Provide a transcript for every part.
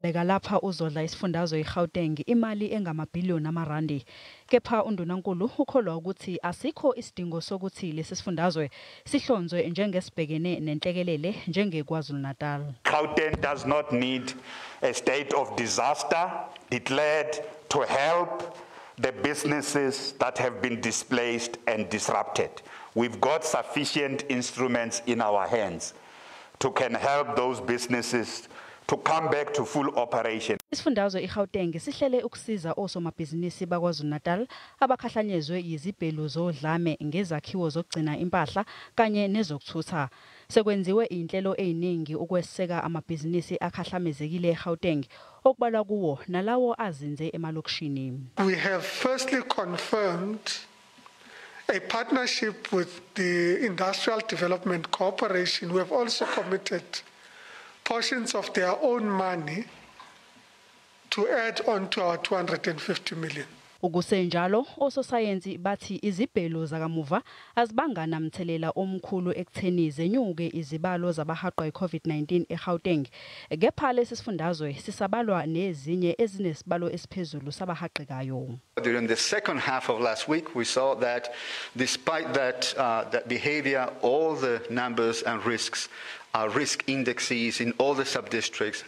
Beka lapha uzodla isifundazwe iGauteng imali engamabhiliyoni amarandi. Kepha undunankulu ukholwa ukuthi asikho isidingo sokuthi lesi sifundazwe sihlonzwe njengesibhekene nenhlekelele njengeKwaZulu-Natal. Gauteng does not need a state of disaster declared to help the businesses that have been displaced and disrupted. We've got sufficient instruments in our hands to can help those businesses to come back to full operation. Isifundazwe iGauteng sihlele ukusiza osomabhizinisi bakwaZulu-Natal abakhahlanyezwe yizibhelu zodlame ngezakhiwo zokugcina impahla kanye nezokuthutha. Sekwenziwe inhlelo eziningi ukweseka amabhizinisi akhahlamezekile eGauteng okubalwa kuwo nalawo azinze emalokishini. We have firstly confirmed a partnership with the Industrial Development Corporation, who have also committed portions of their own money to add on to our 250 million. Ukusenjalo ososayensi bathi izibhelu zakamuva azibanga namthelela omkhulu ekutheni zenyuke izibalo zabahaqwa iCovid-19 eGauteng. Kepha lesi sifundazwe sisabalwa nezinye ezinesibalo esiphezulu sabahaqekayo. During the second half of last week, we saw that despite that behavior, all the numbers and risks, risk indexes in all the sub-districts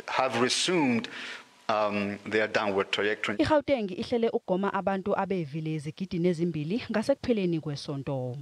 have resumed their downward trajectory. iGauteng ihlele ukugoma abantu abevile izigidi nezimbili ngasekupheleni kwesonto.